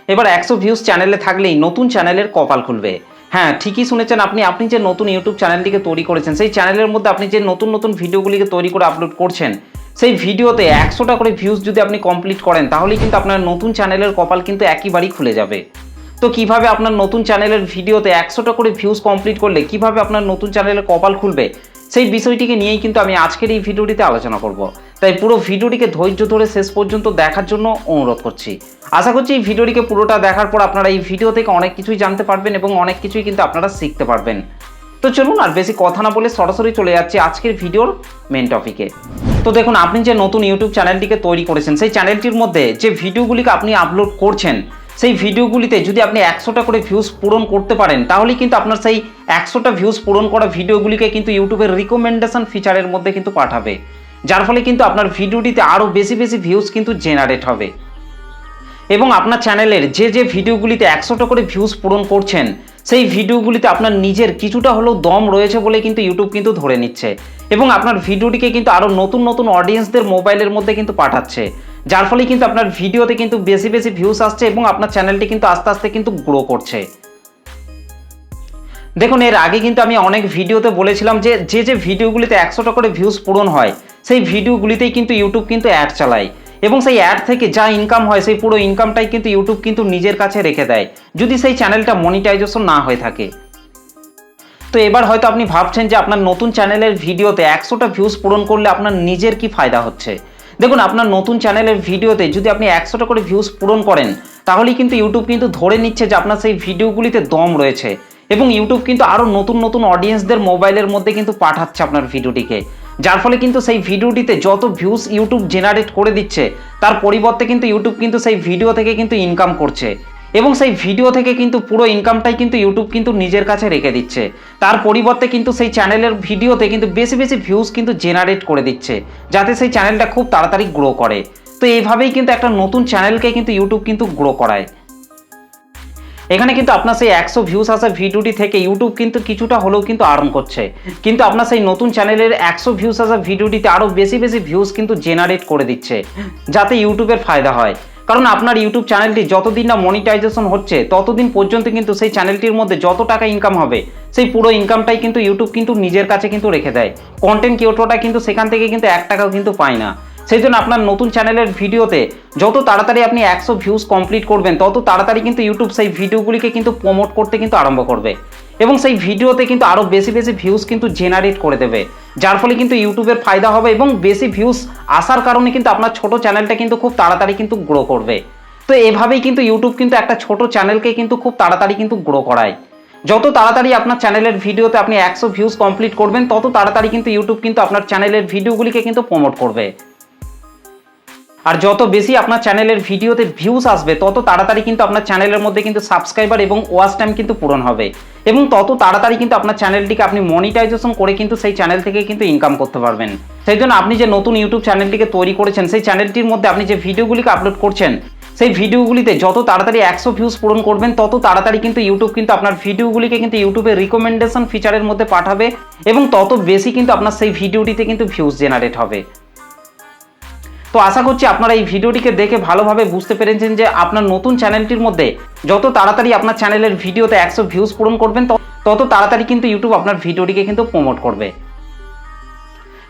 এবার 100 ভিউজ চ্যানেলে থাকলেই নতুন চ্যানেলের কপাল খুলবে। হ্যাঁ, ঠিকই শুনেছেন আপনি যে নতুন ইউটিউব চ্যানেলটিকে তৈরি করেছেন, সেই চ্যানেলের মধ্যে আপনি যে নতুন ভিডিওগুলিকে তৈরি করে আপলোড করছেন, সেই ভিডিওতে 100টা করে ভিউজ যদি আপনি কমপ্লিট করেন, তাহলেই কিন্তু আপনার নতুন চ্যানেলের কপাল কিন্তু একেবারেই খুলে যাবে। তো কিভাবে আপনার নতুন চ্যানেলের ভিডিওতে 100টা করে ভিউজ কমপ্লিট করলে কিভাবে আপনার নতুন চ্যানেলের কপাল খুলবে, সেই বিষয়টিকে নিয়েই কিন্তু আমি আজকের এই ভিডিওটিতে আলোচনা করব। তাই পুরো ভিডিওটিকে ধৈর্য ধরে শেষ পর্যন্ত দেখার জন্য অনুরোধ করছি। আশা করছি এই ভিডিওটিকে পুরোটা দেখার পর আপনারা এই ভিডিও থেকে অনেক কিছুই জানতে পারবেন এবং অনেক কিছুই কিন্তু আপনারা শিখতে পারবেন। তো চলুন আর বেশি কথা না বলে সরাসরি চলে যাচ্ছি আজকের ভিডিওর মেন টপিকে। তো দেখুন, আপনি যে নতুন ইউটিউব চ্যানেলটিকে তৈরি করেছেন, সেই চ্যানেলটির মধ্যে যে ভিডিওগুলিকে আপনি আপলোড করছেন, সেই ভিডিওগুলিতে যদি আপনি 100টা করে ভিউজ পূরণ করতে পারেন, তাহলেই কিন্তু আপনার সেই 100টা ভিউজ পূরণ করা ভিডিওগুলিকে কিন্তু ইউটিউবের রিকমেন্ডেশন ফিচারের মধ্যে কিন্তু পাঠাবে, যার ফলে কিন্তু আপনার ভিডিওটিতে আরও বেশি ভিউজ কিন্তু জেনারেট হবে। এবং আপনার চ্যানেলের যে ভিডিওগুলিতে 100টা করে ভিউজ পূরণ করছেন, সেই ভিডিওগুলিতে আপনার নিজের কিছুটা হলেও দম রয়েছে বলে কিন্তু ইউটিউব কিন্তু ধরে নিচ্ছে এবং আপনার ভিডিওটিকে কিন্তু আরও নতুন অডিয়েন্সদের মোবাইলের মধ্যে কিন্তু পাঠাচ্ছে, যার ফলে কিন্তু আপনার ভিডিওতে কিন্তু বেশি ভিউজ আসছে এবং আপনার চ্যানেলটি কিন্তু আস্তে আস্তে কিন্তু গ্রো করছে। দেখুন, এর আগে কিন্তু আমি অনেক ভিডিওতে বলেছিলাম যে ভিডিওগুলিতে 100টা করে ভিউজ পূরণ হয়, সেই ভিডিওগুলিতেই কিন্তু ইউটিউব কিন্তু অ্যাড চালায় এবং সেই অ্যাড থেকে যা ইনকাম হয়, সেই পুরো ইনকামটাই কিন্তু ইউটিউব কিন্তু নিজের কাছে রেখে দেয়, যদি সেই চ্যানেলটা মনিটাইজেশন না হয়ে থাকে। তো এবার হয়তো আপনি ভাবছেন যে আপনার নতুন চ্যানেলের ভিডিওতে 100টা ভিউজ পূরণ করলে আপনার নিজের কি ফায়দা হচ্ছে। দেখুন, আপনার নতুন চ্যানেলের ভিডিওতে যদি আপনি 100টা করে ভিউজ পূরণ করেন, তাহলেই কিন্তু ইউটিউব কিন্তু ধরে নিচ্ছে যে আপনার সেই ভিডিওগুলিতে দম রয়েছে এবং ইউটিউব কিন্তু আরও নতুন অডিয়েন্সদের মোবাইলের মধ্যে কিন্তু পাঠাচ্ছে আপনার ভিডিওটিকে, যার ফলে কিন্তু সেই ভিডিওটিতে যত ভিউজ ইউটিউব জেনারেট করে দিচ্ছে, তার পরিবর্তে কিন্তু ইউটিউব কিন্তু সেই ভিডিও থেকে কিন্তু ইনকাম করছে এবং সেই ভিডিও থেকে কিন্তু পুরো ইনকামটাই কিন্তু ইউটিউব কিন্তু নিজের কাছে রেখে দিচ্ছে। তার পরিবর্তে কিন্তু সেই চ্যানেলের ভিডিওতে কিন্তু বেশি ভিউজ কিন্তু জেনারেট করে দিচ্ছে, যাতে সেই চ্যানেলটা খুব তাড়াতাড়ি গ্রো করে। তো এইভাবেই কিন্তু একটা নতুন চ্যানেলকে কিন্তু ইউটিউব কিন্তু গ্রো করায়। এখানে কিন্তু আপনার সেই 100 ভিউজ আসা ভিডিওটি থেকে ইউটিউব কিন্তু কিছুটা হলেও কিন্তু আর্ন করছে, কিন্তু আপনার সেই নতুন চ্যানেলের 100 ভিউজ আসা ভিডিওটিতে আরও বেশি ভিউজ কিন্তু জেনারেট করে দিচ্ছে, যাতে ইউটিউবের ফায়দা হয়। কারণ আপনার ইউটিউব চ্যানেলটি যতদিন না মনিটাইজেশন হচ্ছে, ততদিন পর্যন্ত কিন্তু সেই চ্যানেলটির মধ্যে যত টাকা ইনকাম হবে, সেই পুরো ইনকামটাই কিন্তু ইউটিউব কিন্তু নিজের কাছে কিন্তু রেখে দেয়। কন্টেন্ট ক্রিয়েটরটা কিন্তু সেখান থেকে কিন্তু 1 টাকাও কিন্তু পায় না। সেই জন্য আপনার নতুন চ্যানেলের ভিডিওতে যত তাড়াতাড়ি আপনি 100 ভিউজ কমপ্লিট করবেন, তত তাড়াতাড়ি কিন্তু ইউটিউব সেই ভিডিওগুলিকে কিন্তু প্রমোট করতে কিন্তু আরম্ভ করবে এবং সেই ভিডিওতে কিন্তু আরও বেশি ভিউজ কিন্তু জেনারেট করে দেবে, যার ফলে কিন্তু ইউটিউবের ফায়দা হবে এবং বেশি ভিউজ আসার কারণে কিন্তু আপনার ছোট চ্যানেলটা কিন্তু খুব তাড়াতাড়ি কিন্তু গ্রো করবে। তো এভাবেই কিন্তু ইউটিউব কিন্তু একটা ছোট চ্যানেলকে কিন্তু খুব তাড়াতাড়ি কিন্তু গ্রো করায়। যত তাড়াতাড়ি আপনার চ্যানেলের ভিডিওতে আপনি 100 ভিউজ কমপ্লিট করবেন, তত তাড়াতাড়ি কিন্তু ইউটিউব কিন্তু আপনার চ্যানেলের ভিডিওগুলিকে কিন্তু প্রমোট করবে। আর যত বেশি আপনার চ্যানেলের ভিডিওতে ভিউজ আসবে, তত তাড়াতাড়ি কিন্তু আপনার চ্যানেলের মধ্যে কিন্তু সাবস্ক্রাইবার এবং ওয়াচ টাইম কিন্তু পূরণ হবে এবং তত তাড়াতাড়ি কিন্তু আপনার চ্যানেলটিকে আপনি মনিটাইজেশন করে কিন্তু সেই চ্যানেল থেকে কিন্তু ইনকাম করতে পারবেন। সেই জন্য আপনি যে নতুন ইউটিউব চ্যানেলটিকে তৈরি করেছেন, সেই চ্যানেলটির মধ্যে আপনি যে ভিডিওগুলিকে আপলোড করছেন, সেই ভিডিওগুলিতে যত তাড়াতাড়ি 100 ভিউজ পূরণ করবেন, তত তাড়াতাড়ি কিন্তু ইউটিউব কিন্তু আপনার ভিডিওগুলিকে কিন্তু ইউটিউবের রিকমেন্ডেশন ফিচারের মধ্যে পাঠাবে এবং তত বেশি কিন্তু আপনার সেই ভিডিওটিতে কিন্তু ভিউজ জেনারেট হবে। তো আশা করছি আপনারা এই ভিডিওটিকে দেখে ভালোভাবে বুঝতে পেরেছেন যে আপনার নতুন চ্যানেলটির মধ্যে যত তাড়াতাড়ি আপনার চ্যানেলের ভিডিওতে 100 ভিউজ পূরণ করবেন, তত তাড়াতাড়ি কিন্তু ইউটিউব আপনার ভিডিওটিকে কিন্তু প্রমোট করবে।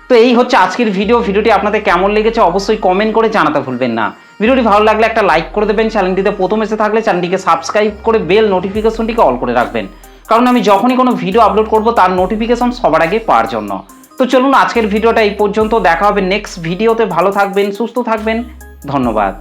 তো এই হচ্ছে আজকের ভিডিওটি আপনাদের কেমন লেগেছে অবশ্যই কমেন্ট করে জানাতে ভুলবেন না। ভিডিওটি ভালো লাগলে একটা লাইক করে দেবেন, চ্যানেলটিতে প্রথম এসে থাকলে চ্যানেলটিকে সাবস্ক্রাইব করে বেল নোটিফিকেশনটিকে অল করে রাখবেন, কারণ আমি যখনই কোনো ভিডিও আপলোড করব তার নোটিফিকেশন সবার আগে পাওয়ার জন্য। তো চলুন আজকের ভিডিওটা এই পর্যন্ত, দেখা হবে নেক্সট ভিডিওতে। ভালো থাকবেন, সুস্থ থাকবেন, ধন্যবাদ।